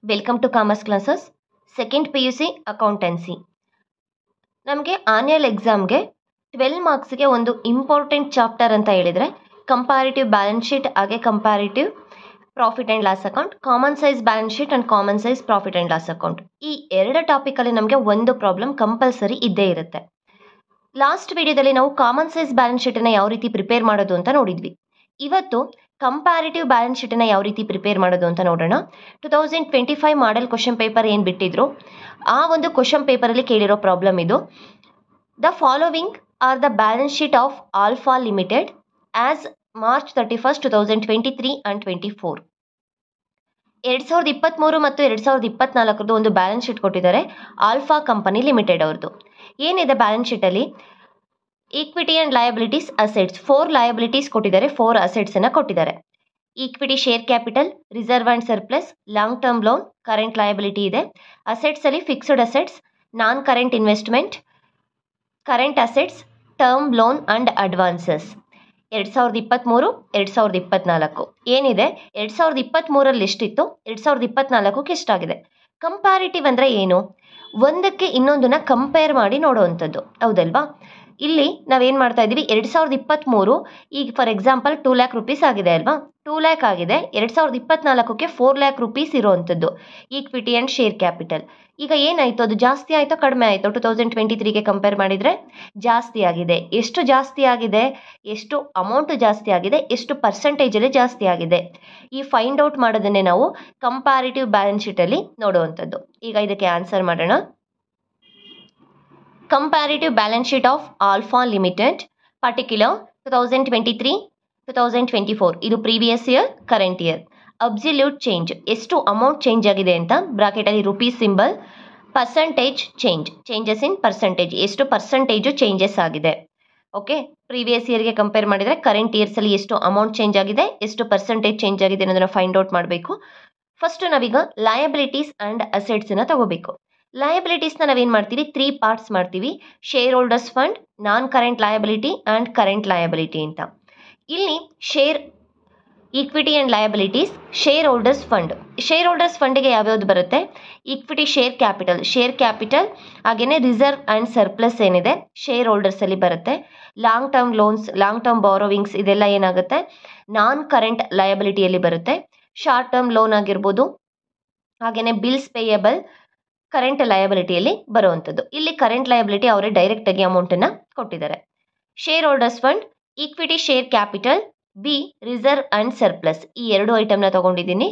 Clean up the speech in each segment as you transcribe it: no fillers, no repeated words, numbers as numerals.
Welcome to commerce classes. Second PUC accountancy. ನಮಗೆ annual ಎಕ್ಸಾಮ್ಗೆ 12 ಮಾರ್ಕ್ಸ್ಗೆ ಒಂದು ಇಂಪಾರ್ಟೆಂಟ್ ಚಾಪ್ಟರ್ ಅಂತ ಹೇಳಿದರೆ ಕಂಪ್ಯಾರಿಟಿವ್ ಬ್ಯಾಲೆನ್ಸ್ ಶೀಟ್ ಹಾಗೆ comparative profit and loss account, common size balance sheet and common size profit and loss account. ಈ ಎರಡು ಟಾಪಿಕಲ್ಲಿ ನಮಗೆ ಒಂದು ಪ್ರಾಬ್ಲಮ್ ಕಂಪಲ್ಸರಿ ಇದ್ದೇ ಇರುತ್ತೆ. ಲಾಸ್ಟ್ ವಿಡಿಯೋದಲ್ಲಿ ನಾವು ಕಾಮನ್ ಸೈಜ್ ಬ್ಯಾಲೆನ್ಸ್ ಶೀಟನ್ನು ಯಾವ ರೀತಿ ಪ್ರಿಪೇರ್ ಮಾಡೋದು ಅಂತ ನೋಡಿದ್ವಿ. ಇವತ್ತು ಕಂಪ್ಯಾರಿಟಿವ್ ಬ್ಯಾಲೆನ್ಸ್ ಶೀಟನ್ನು ಯಾವ ರೀತಿ ಪ್ರಿಪೇರ್ ಮಾಡೋದು ಅಂತ ನೋಡೋಣ. 2025 ಮಾಡೆಲ್ ಕ್ವಶನ್ ಪೇಪರ್ ಏನು ಬಿಟ್ಟಿದ್ರು ಆ ಒಂದು ಕ್ವಶನ್ ಪೇಪರಲ್ಲಿ ಕೇಳಿರೋ ಪ್ರಾಬ್ಲಮ್ ಇದು. The following are the balance sheet of alpha limited as March 31, 2023 and 24. 2023 ಮತ್ತು 2024 ಒಂದು ಬ್ಯಾಲೆನ್ಸ್ ಶೀಟ್ ಕೊಟ್ಟಿದ್ದಾರೆ ಆಲ್ಫಾ ಕಂಪನಿ ಲಿಮಿಟೆಡ್ ಅವ್ರದ್ದು. ಏನಿದೆ ಬ್ಯಾಲೆನ್ಸ್ ಶೀಟಲ್ಲಿ? Equity and liabilities, assets, 4 liabilities ಕೊಟ್ಟಿದ್ದಾರೆ, 4 ಅಸೆಟ್ಸನ್ನು ಕೊಟ್ಟಿದ್ದಾರೆ. Equity share capital, reserve and surplus, long term loan, current liability ಇದೆ. ಅಸೆಟ್ಸಲ್ಲಿ fixed assets, non current investment, current assets, term loan and advances. 2023, 2024 ಏನಿದೆ 2023ರಲ್ಲಿ ಎಷ್ಟಿತ್ತು, 2024ಕ್ಕೆ ಎಷ್ಟಾಗಿದೆ. ಕಂಪ್ಯಾರಿಟಿವ್ ಅಂದರೆ ಏನು? ಒಂದಕ್ಕೆ ಇನ್ನೊಂದನ್ನ ಕಂಪೇರ್ ಮಾಡಿ ನೋಡುವಂಥದ್ದು, ಹೌದಲ್ವಾ? ಇಲ್ಲಿ ನಾವೇನು ಮಾಡ್ತಾ ಇದ್ದೀವಿ, 2023 ಈಗ ಫಾರ್ ಎಕ್ಸಾಂಪಲ್ 2 ಲ್ಯಾಕ್ ರುಪೀಸ್ ಆಗಿದೆ ಅಲ್ವಾ, 2 ಲ್ಯಾಕ್ ಆಗಿದೆ. 2024ಕ್ಕೆ 4 ಲ್ಯಾಕ್ ರುಪೀಸ್ ಇರೋವಂಥದ್ದು ಈಕ್ವಿಟಿ ಆ್ಯಂಡ್ ಶೇರ್ ಕ್ಯಾಪಿಟಲ್. ಈಗ ಏನಾಯಿತು, ಅದು ಜಾಸ್ತಿ ಆಯಿತೋ ಕಡಿಮೆ ಆಯಿತು? 2023ಗೆ ಕಂಪೇರ್ ಮಾಡಿದರೆ ಜಾಸ್ತಿ ಆಗಿದೆ. ಎಷ್ಟು ಜಾಸ್ತಿ ಆಗಿದೆ, ಎಷ್ಟು ಅಮೌಂಟು ಜಾಸ್ತಿ ಆಗಿದೆ, ಎಷ್ಟು ಪರ್ಸೆಂಟೇಜಲ್ಲಿ ಜಾಸ್ತಿ ಆಗಿದೆ, ಈ ಫೈಂಡ್ ಔಟ್ ಮಾಡೋದನ್ನೇ ನಾವು ಕಂಪ್ಯಾರಿಟಿವ್ ಬ್ಯಾಲೆನ್ಸ್ ಶೀಟಲ್ಲಿ ನೋಡುವಂಥದ್ದು. ಈಗ ಇದಕ್ಕೆ ಆನ್ಸರ್ ಮಾಡೋಣ. Comparative balance sheet of alpha limited particular 2023-2024 ಇದು previous year, current year. Absolute change, ಎಷ್ಟು ಅಮೌಂಟ್ ಚೇಂಜ್ ಆಗಿದೆ ಅಂತ ಬ್ರಾಕೆಟಲ್ಲಿ rupees symbol, percentage change, changes in percentage, ಎಷ್ಟು ಪರ್ಸೆಂಟೇಜು ಚೇಂಜಸ್ ಆಗಿದೆ. ಓಕೆ, ಪ್ರೀವಿಯಸ್ ಇಯರ್ಗೆ ಕಂಪೇರ್ ಮಾಡಿದರೆ ಕರೆಂಟ್ ಇಯರ್ಸಲ್ಲಿ ಎಷ್ಟು ಅಮೌಂಟ್ ಚೇಂಜ್ ಆಗಿದೆ, ಎಷ್ಟು ಪರ್ಸೆಂಟೇಜ್ ಚೇಂಜ್ ಆಗಿದೆ ಅನ್ನೋದನ್ನು ಫೈಂಡ್ ಔಟ್ ಮಾಡಬೇಕು. ಫಸ್ಟ್ ನಾವೀಗ ಲಯಬಿಲಿಟೀಸ್ ಆ್ಯಂಡ್ ಅಸೆಟ್ಸನ್ನು ತಗೋಬೇಕು. ಲಯಬಿಲಿಟೀಸ್ನ ನಾವೇನು ಮಾಡ್ತೀವಿ, 3 ಪಾರ್ಟ್ಸ್ ಮಾಡ್ತೀವಿ: shareholders fund, non current liability and current liability ಅಂತ. ಇಲ್ಲಿ share equity and liabilities, share holders fund. Share holders ಫಂಡಿಗೆ ಯಾವ್ಯಾವ್ದು ಬರುತ್ತೆ? Equity share capital, share capital, ಹಾಗೆಯೇ ರಿಸರ್ವ್ ಆ್ಯಂಡ್ ಸರ್ಪ್ಲಸ್ ಏನಿದೆ ಶೇರ್ ಹೋಲ್ಡರ್ಸಲ್ಲಿ ಬರುತ್ತೆ. Long term loans, long term borrowings ಇದೆಲ್ಲ ಏನಾಗುತ್ತೆ, ನಾನ್ ಕರೆಂಟ್ ಲಯಬಿಲಿಟಿಯಲ್ಲಿ ಬರುತ್ತೆ. ಶಾರ್ಟ್ ಟರ್ಮ್ ಲೋನ್ ಆಗಿರ್ಬೋದು, ಹಾಗೆಯೇ ಬಿಲ್ಸ್ ಪೇಯಬಲ್ ಕರೆಂಟ್ ಲಯಬಿಲಿಟಿಯಲ್ಲಿ ಬರುವಂಥದ್ದು. ಇಲ್ಲಿ ಕರೆಂಟ್ ಲಯಬಿಲಿಟಿ ಅವರೇ ಡೈರೆಕ್ಟಾಗಿ ಅಮೌಂಟನ್ನು ಕೊಟ್ಟಿದ್ದಾರೆ. Share holders fund, equity share capital, B reserve and surplus, ಈ 2 ಐಟಮ್ನ ತೊಗೊಂಡಿದ್ದೀನಿ.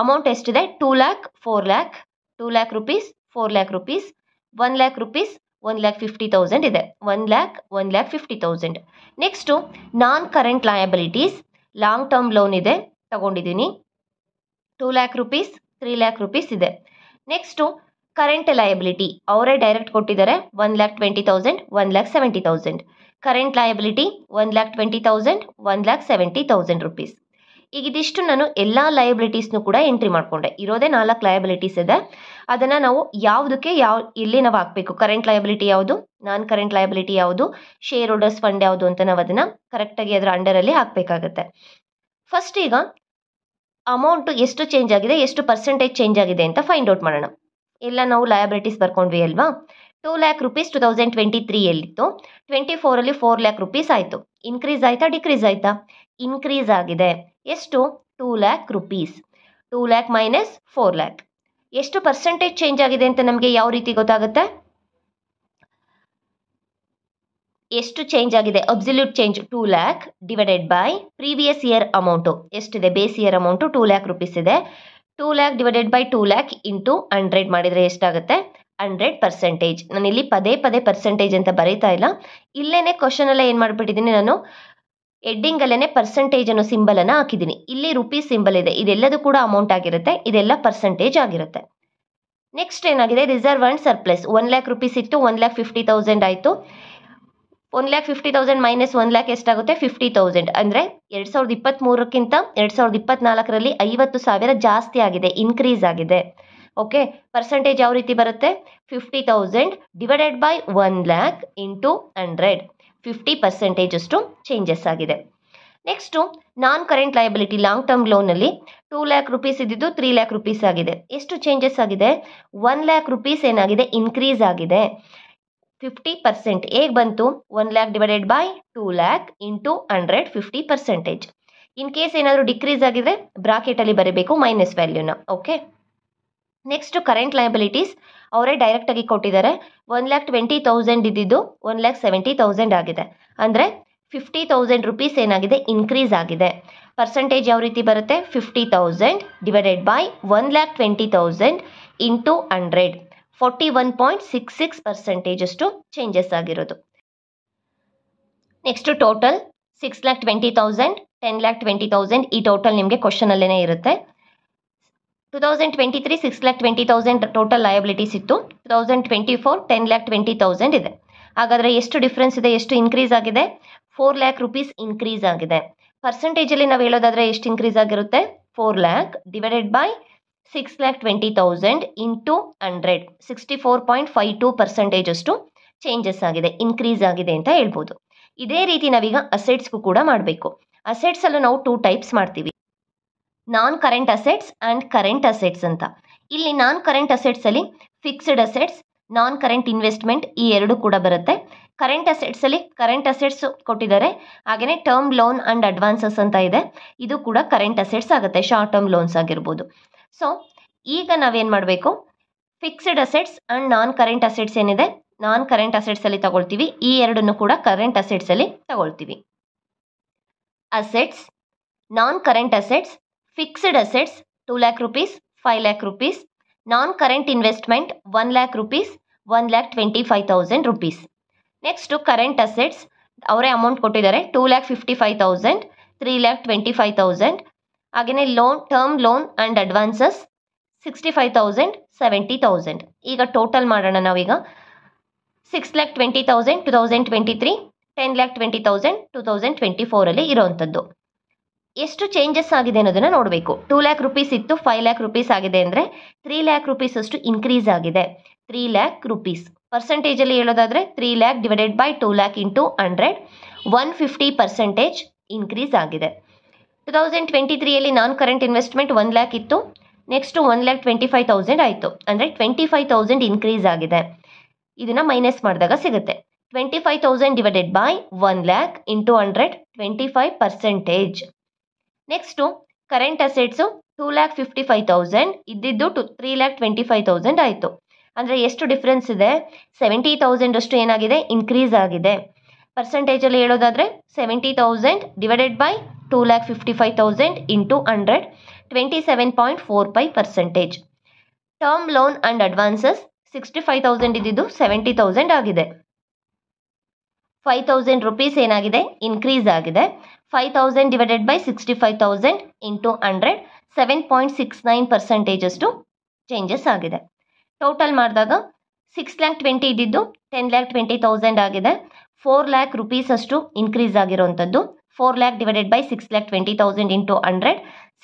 ಅಮೌಂಟ್ ಎಷ್ಟಿದೆ? 2 lac, 4 lac, 2 lakh rupees, 4 lakh rupees, 1 lac rupees, 1,50,000 ಇದೆ. 1 lac, 1,50,000. Next non current liabilities, long term loan ಇದೆ ತಗೊಂಡಿದ್ದೀನಿ, 2 ಲ್ಯಾಕ್ ರುಪೀಸ್, 3 ಲ್ಯಾಕ್ ರುಪೀಸ್ ಇದೆ. ನೆಕ್ಸ್ಟು ಕರೆಂಟ್ ಲಯಬಿಲಿಟಿ ಅವರೇ direct ಕೊಟ್ಟಿದ್ದಾರೆ, 1,20,000, 1,70,000. Current liability 1,20,000, 1,70,000 rupees. ಈಗ ಇದಿಷ್ಟು ನಾನು ಎಲ್ಲ ಲಯಬಿಲಿಟೀಸ್ನು ಕೂಡ ಎಂಟ್ರಿ ಮಾಡಿಕೊಂಡೆ. ಇರೋದೇ 4 ಲಯಬಿಲಿಟೀಸ್ ಇದೆ, ಅದನ್ನು ನಾವು ಯಾವುದಕ್ಕೆ ಇಲ್ಲಿ ನಾವು ಹಾಕಬೇಕು, ಕರೆಂಟ್ ಲಯಬಿಲಿಟಿ ಯಾವುದು, ನಾನ್ ಕರೆಂಟ್ ಲಯಬಿಲಿಟಿ ಯಾವುದು, ಶೇರ್ ಹೋಲ್ಡರ್ಸ್ ಫಂಡ್ ಯಾವುದು ಅಂತ ನಾವು ಅದನ್ನು ಕರೆಕ್ಟಾಗಿ ಅದರ ಅಂಡರಲ್ಲಿ ಹಾಕಬೇಕಾಗತ್ತೆ. ಫಸ್ಟ್ ಈಗ ಅಮೌಂಟು ಎಷ್ಟು ಚೇಂಜ್ ಆಗಿದೆ, ಎಷ್ಟು ಪರ್ಸೆಂಟೇಜ್ ಚೇಂಜ್ ಆಗಿದೆ ಅಂತ ಫೈಂಡ್ ಔಟ್ ಮಾಡೋಣ. ಎಲ್ಲ ನಾವು ಲಯಬಿಲಿಟೀಸ್ ಬರ್ಕೊಂಡ್ವಿ ಅಲ್ವಾ. 2 ಲ್ಯಾಕ್ ರುಪೀಸ್ 2023ಯಲ್ಲಿತ್ತು, 24ರಲ್ಲಿ 4 ಲ್ಯಾಕ್ ರುಪೀಸ್ ಆಯಿತು. ಇನ್ಕ್ರೀಸ್ ಆಯಿತಾ, ಡಿಕ್ರೀಸ್ ಆಯಿತಾ? ಇನ್ಕ್ರೀಸ್ ಆಗಿದೆ. ಎಷ್ಟು? 2 ಲ್ಯಾಕ್ ರುಪೀಸ್. 2 ಲ್ಯಾಕ್ ಮೈನಸ್ 4 ಲ್ಯಾಕ್, ಎಷ್ಟು ಪರ್ಸೆಂಟೇಜ್ ಚೇಂಜ್ ಆಗಿದೆ ಅಂತ ನಮಗೆ ಯಾವ ರೀತಿ ಗೊತ್ತಾಗುತ್ತೆ? ಎಷ್ಟು ಚೇಂಜ್ ಆಗಿದೆ, absolute change 2 lakh divided by previous year amount ಎಷ್ಟಿದೆ, base year amount 2 lakh rupees ಇದೆ. 2 lakh divided by 2 lakh into 100 ಮಾಡಿದರೆ ಎಷ್ಟಾಗುತ್ತೆ? 100%. ನಾನಿಲ್ಲಿ ಪದೇ ಪದೇ ಪರ್ಸೆಂಟೇಜ್ ಅಂತ ಬರೀತಾ ಇಲ್ಲ, ಇಲ್ಲೇನೆ ಕ್ವಶನಲ್ಲೇ ಏನು ಮಾಡಿಬಿಟ್ಟಿದ್ದೀನಿ, ನಾನು ಹೆಡ್ಡಿಂಗಲ್ಲೇ ಪರ್ಸೆಂಟೇಜ್ ಅನ್ನೋ ಸಿಂಬಲನ್ನು ಹಾಕಿದ್ದೀನಿ. ಇಲ್ಲಿ ರುಪೀಸ್ ಸಿಂಬಲ್ ಇದೆ, ಇದೆಲ್ಲದೂ ಕೂಡ ಅಮೌಂಟ್ ಆಗಿರುತ್ತೆ, ಇದೆಲ್ಲ ಪರ್ಸೆಂಟೇಜ್ ಆಗಿರುತ್ತೆ. ನೆಕ್ಸ್ಟ್ ಏನಾಗಿದೆ, reserve and surplus. 1 lac rupees ಇತ್ತು, 1,50,000 ಆಯಿತು. 1,50,000 ಮೈನಸ್ 1 ಲ್ಯಾಕ್ ಎಷ್ಟಾಗುತ್ತೆ? 50,000. ಅಂದರೆ 2023ಕ್ಕಿಂತ 2024ರಲ್ಲಿ 50,000 ಜಾಸ್ತಿ ಆಗಿದೆ, ಇನ್ಕ್ರೀಸ್ ಆಗಿದೆ. ಓಕೆ, ಪರ್ಸೆಂಟೇಜ್ ಯಾವ ರೀತಿ ಬರುತ್ತೆ? 50,000 ಡಿವೈಡೆಡ್ ಬೈ 1 ಲ್ಯಾಕ್ ಇಂಟು 100, 50% ಅಷ್ಟು ಚೇಂಜಸ್ ಆಗಿದೆ. Next non current liability long term ಲೋನಲ್ಲಿ 2 ಲ್ಯಾಕ್ ರುಪೀಸ್ ಇದ್ದಿದ್ದು 3 ಲ್ಯಾಕ್ ರುಪೀಸ್ ಆಗಿದೆ. ಎಷ್ಟು ಚೇಂಜಸ್ ಆಗಿದೆ? 1 ಲ್ಯಾಕ್ ರುಪೀಸ್ ಏನಾಗಿದೆ? ಇನ್ಕ್ರೀಸ್ ಆಗಿದೆ. 50% ಹೇಗೆ ಬಂತು? 1 lakh divided by 2 lakh into 100 50%. In case ಏನಾದರೂ ಡಿಕ್ರೀಸ್ ಆಗಿದ್ರೆ ಬ್ರಾಕೆಟಲ್ಲಿ ಬರೀಬೇಕು ಮೈನಸ್ ವ್ಯಾಲ್ಯೂನ. ಓಕೆ, ನೆಕ್ಸ್ಟ್ ಕರೆಂಟ್ ಲಯಬಿಲಿಟೀಸ್ ಅವರೇ ಡೈರೆಕ್ಟಾಗಿ ಕೊಟ್ಟಿದ್ದಾರೆ. 1,20,000 ಇದ್ದಿದ್ದು 1,70,000 ಆಗಿದೆ. ಅಂದರೆ 50,000 ರುಪೀಸ್ ಏನಾಗಿದೆ? ಇನ್ಕ್ರೀಸ್ ಆಗಿದೆ. ಪರ್ಸೆಂಟೇಜ್ ಯಾವ ರೀತಿ ಬರುತ್ತೆ? 50,000 ಡಿವೈಡೆಡ್ ಬೈ 1,20,000 ಇಂಟು 100 41.66% ಅಷ್ಟು ಚೇಂಜಸ್ ಆಗಿರೋದು. ನೆಕ್ಸ್ಟ್ ಟೋಟಲ್ 6,20,000 10,20,000 ಈ ಟೋಟಲ್ ನಿಮಗೆ ಕ್ವಶನಲ್ಲೇ ಇರುತ್ತೆ. 2023 6,20,000 ಟೋಟಲ್ ಲಯಬಿಲಿಟೀಸ್ ಇತ್ತು. 2024 10,20,000 ಇದೆ. ಹಾಗಾದರೆ ಎಷ್ಟು ಡಿಫ್ರೆನ್ಸ್ ಇದೆ? ಎಷ್ಟು ಇನ್ಕ್ರೀಸ್ ಆಗಿದೆ? 4 ಲ್ಯಾಕ್ ರುಪೀಸ್ ಇನ್ಕ್ರೀಸ್ ಆಗಿದೆ. ಪರ್ಸೆಂಟೇಜಲ್ಲಿ ನಾವು ಹೇಳೋದಾದರೆ ಎಷ್ಟು ಇನ್ಕ್ರೀಸ್ ಆಗಿರುತ್ತೆ? 4 ಲ್ಯಾಕ್ ಡಿವೈಡೆಡ್ ಬೈ 6,20,000 ಇಂಟು 100 64.52% ಅಷ್ಟು ಚೇಂಜಸ್ ಆಗಿದೆ, ಇನ್ಕ್ರೀಸ್ ಆಗಿದೆ ಅಂತ ಹೇಳ್ಬೋದು. ಇದೇ ರೀತಿ ನಾವೀಗ ಅಸೆಟ್ಸ್ಗೂ ಕೂಡ ಮಾಡಬೇಕು. ಅಸೆಟ್ಸಲ್ಲೂ ನಾವು 2 ಟೈಪ್ಸ್ ಮಾಡ್ತೀವಿ, non current assets and current assets ಅಂತ. ಇಲ್ಲಿ ನಾನ್ ಕರೆಂಟ್ ಅಸೆಟ್ಸಲ್ಲಿ fixed assets, non current investment ಈ ಎರಡು ಕೂಡ ಬರುತ್ತೆ. ಕರೆಂಟ್ ಅಸೆಟ್ಸಲ್ಲಿ ಕರೆಂಟ್ ಅಸೆಟ್ಸ್ ಕೊಟ್ಟಿದ್ದಾರೆ, ಹಾಗೆಯೇ ಟರ್ಮ್ ಲೋನ್ ಆ್ಯಂಡ್ ಅಡ್ವಾನ್ಸಸ್ ಅಂತ ಇದೆ, ಇದು ಕೂಡ ಕರೆಂಟ್ ಅಸೆಟ್ಸ್ ಆಗುತ್ತೆ, ಶಾರ್ಟ್ ಟರ್ಮ್ ಲೋನ್ಸ್ ಆಗಿರ್ಬೋದು. ಸೊ ಈಗ ನಾವೇನು ಮಾಡಬೇಕು? Fixed assets and non current assets ಏನಿದೆ, ನಾನ್ ಕರೆಂಟ್ ಅಸೆಟ್ಸಲ್ಲಿ ತಗೊಳ್ತೀವಿ, ಈ ಎರಡನ್ನು ಕೂಡ ಕರೆಂಟ್ ಅಸೆಟ್ಸಲ್ಲಿ ತಗೊಳ್ತೀವಿ. Assets, non current assets, fixed assets 2 lakh rupees 5 lac rupees, ನಾನ್ current investment 1 lac rupees 1,25,000 rupees. Next current assets ಅವರೇ ಅಮೌಂಟ್ ಕೊಟ್ಟಿದ್ದಾರೆ, 2,55,000 3,25,000, ಹಾಗೆಯೇ loan, term loan and advances 65,000 70,000. ಈಗ ಟೋಟಲ್ ಮಾಡೋಣ ನಾವೀಗ. 6,20,000 2023, 10,20,000 2024 ಇರೋವಂಥದ್ದು. ಎಷ್ಟು ಚೇಂಜಸ್ ಆಗಿದೆ ಅನ್ನೋದನ್ನು ನೋಡಬೇಕು. 2 ಲ್ಯಾಕ್ ರುಪೀಸ್ ಇತ್ತು, 5 ಲ್ಯಾಕ್ ರುಪೀಸ್ ಆಗಿದೆ ಅಂದರೆ 3 ಲ್ಯಾಕ್ ರುಪೀಸ್ ಅಷ್ಟು ಇನ್ಕ್ರೀಸ್ ಆಗಿದೆ. 3 ಲ್ಯಾಕ್ ರುಪೀಸ್ ಪರ್ಸೆಂಟೇಜಲ್ಲಿ ಹೇಳೋದಾದರೆ 3 lac divided by 2 lakh into 100 150% increase ಆಗಿದೆ. 2023ಯಲ್ಲಿ ನಾನ್ ಕರೆಂಟ್ ಇನ್ವೆಸ್ಟ್ಮೆಂಟ್ 1 ಲ್ಯಾಕ್ ಇತ್ತು, ನೆಕ್ಸ್ಟು 1,25,000 ಆಯಿತು, ಅಂದರೆ 25,000 ಇನ್ಕ್ರೀಸ್ ಆಗಿದೆ. ಇದನ್ನು ಮೈನಸ್ ಮಾಡಿದಾಗ ಸಿಗುತ್ತೆ 25,000 divided by 1 lac into 100 25%. Next current assets 2,55,000 ಇದ್ದಿದ್ದು 3,25,000 ಆಯಿತು. ಅಂದರೆ ಎಷ್ಟು ಡಿಫ್ರೆನ್ಸ್ ಇದೆ? 70,000 ಅಷ್ಟು ಏನಾಗಿದೆ? ಇನ್ಕ್ರೀಸ್ ಆಗಿದೆ. ಪರ್ಸೆಂಟೇಜಲ್ಲಿ ಹೇಳೋದಾದರೆ 70,000 divided by 2,55,000 into 100 27.45%. Term loan and advances 65,000 ಇದ್ದಿದ್ದು 70,000 ಆಗಿದೆ. 5,000 ರುಪೀಸ್ ಏನಾಗಿದೆ? ಇನ್ಕ್ರೀಸ್ ಆಗಿದೆ. 5,000 ಡಿವೈಡೆಡ್ ಬೈ 65,000 ಇಂಟು 100 7.69% ಅಷ್ಟು ಚೇಂಜಸ್ ಆಗಿದೆ. ಟೋಟಲ್ ಮಾಡಿದಾಗ 6,20,000 ಇದ್ದಿದ್ದು 10,20,000 ಆಗಿದೆ. 4 ಲ್ಯಾಕ್ ರುಪೀಸ್ ಅಷ್ಟು ಇನ್ಕ್ರೀಸ್ ಆಗಿರೋವಂಥದ್ದು. 4 ಲ್ಯಾಕ್ ಡಿವೈಡೆಡ್ ಬೈ 6,20,000 ಇಂಟು 100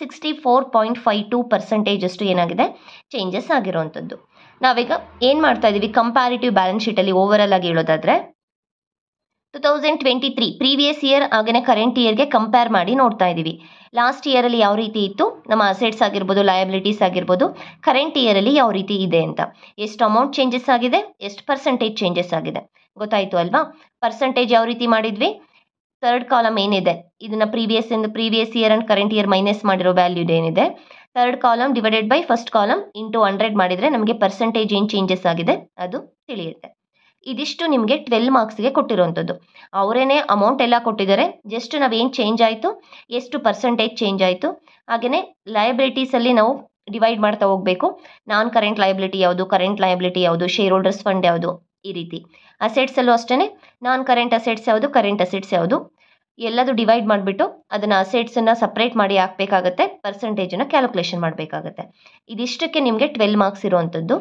64.52% ಅಷ್ಟು ಏನಾಗಿದೆ? ಚೇಂಜಸ್ ಆಗಿರೋವಂಥದ್ದು. ನಾವೀಗ ಏನು ಮಾಡ್ತಾ ಇದ್ದೀವಿ? ಕಂಪ್ಯಾರಿಟಿವ್ ಬ್ಯಾಲೆನ್ಸ್ ಶೀಟಲ್ಲಿ ಓವರಾಲ್ ಆಗಿ ಹೇಳೋದಾದರೆ 2023 ಪ್ರೀವಿಯಸ್ ಇಯರ್ ಹಾಗೆಯೇ ಕರೆಂಟ್ ಇಯರ್ಗೆ ಕಂಪೇರ್ ಮಾಡಿ ನೋಡ್ತಾ ಇದ್ದೀವಿ. ಲಾಸ್ಟ್ ಇಯರಲ್ಲಿ ಯಾವ ರೀತಿ ಇತ್ತು, ನಮ್ಮ ಅಸೆಟ್ಸ್ ಆಗಿರ್ಬೋದು, ಲಯಬಿಲಿಟೀಸ್ ಆಗಿರ್ಬೋದು, ಕರೆಂಟ್ ಇಯರಲ್ಲಿ ಯಾವ ರೀತಿ ಇದೆ ಅಂತ, ಎಷ್ಟು ಅಮೌಂಟ್ ಚೇಂಜಸ್ ಆಗಿದೆ, ಎಷ್ಟು ಪರ್ಸೆಂಟೇಜ್ ಚೇಂಜಸ್ ಆಗಿದೆ ಗೊತ್ತಾಯಿತು ಅಲ್ವಾ? ಪರ್ಸೆಂಟೇಜ್ ಯಾವ ರೀತಿ ಮಾಡಿದ್ವಿ? ಥರ್ಡ್ ಕಾಲಮ್ ಏನಿದೆ ಇದನ್ನು previous year and current year minus ಮಾಡಿರೋ ವ್ಯಾಲ್ಯೂ ಏನಿದೆ, third column divided by first column into 100 ಮಾಡಿದರೆ ನಮಗೆ ಪರ್ಸೆಂಟೇಜ್ ಏನು ಚೇಂಜಸ್ ಆಗಿದೆ ಅದು ತಿಳಿಯುತ್ತೆ. ಇದಿಷ್ಟು ನಿಮಗೆ 12 ಮಾರ್ಕ್ಸ್ಗೆ ಕೊಟ್ಟಿರೋವಂಥದ್ದು. ಅವರೇನೇ ಅಮೌಂಟ್ ಎಲ್ಲ ಕೊಟ್ಟಿದ್ದಾರೆ, ಜಸ್ಟ್ ನಾವೇನು ಚೇಂಜ್ ಆಯಿತು, ಎಷ್ಟು ಪರ್ಸೆಂಟೇಜ್ ಚೇಂಜ್ ಆಯಿತು, ಹಾಗೆಯೇ ಲಯಬಿಲಿಟೀಸಲ್ಲಿ ನಾವು ಡಿವೈಡ್ ಮಾಡ್ತಾ ಹೋಗಬೇಕು. ನಾನ್ ಕರೆಂಟ್ ಲಯಬಿಲಿಟಿ ಯಾವುದು, ಕರೆಂಟ್ ಲಯಬಿಲಿಟಿ ಯಾವುದು, ಶೇರ್ ಹೋಲ್ಡರ್ಸ್ ಫಂಡ್ ಯಾವುದು, ಈ ರೀತಿ. ಅಸೆಟ್ಸಲ್ಲೂ ಅಷ್ಟೇ ನಾನ್ ಕರೆಂಟ್ ಅಸೆಟ್ಸ್ ಯಾವುದು, ಕರೆಂಟ್ ಅಸೆಟ್ಸ್ ಯಾವುದು, ಎಲ್ಲದು ಡಿವೈಡ್ ಮಾಡಿಬಿಟ್ಟು ಅದನ್ನು ಅಸೆಟ್ಸನ್ನು ಸಪ್ರೇಟ್ ಮಾಡಿ ಹಾಕಬೇಕಾಗತ್ತೆ, ಪರ್ಸೆಂಟೇಜನ್ನು ಕ್ಯಾಲ್ಕುಲೇಷನ್ ಮಾಡಬೇಕಾಗತ್ತೆ. ಇದಿಷ್ಟಕ್ಕೆ ನಿಮಗೆ 12 ಮಾರ್ಕ್ಸ್ ಇರುವಂಥದ್ದು.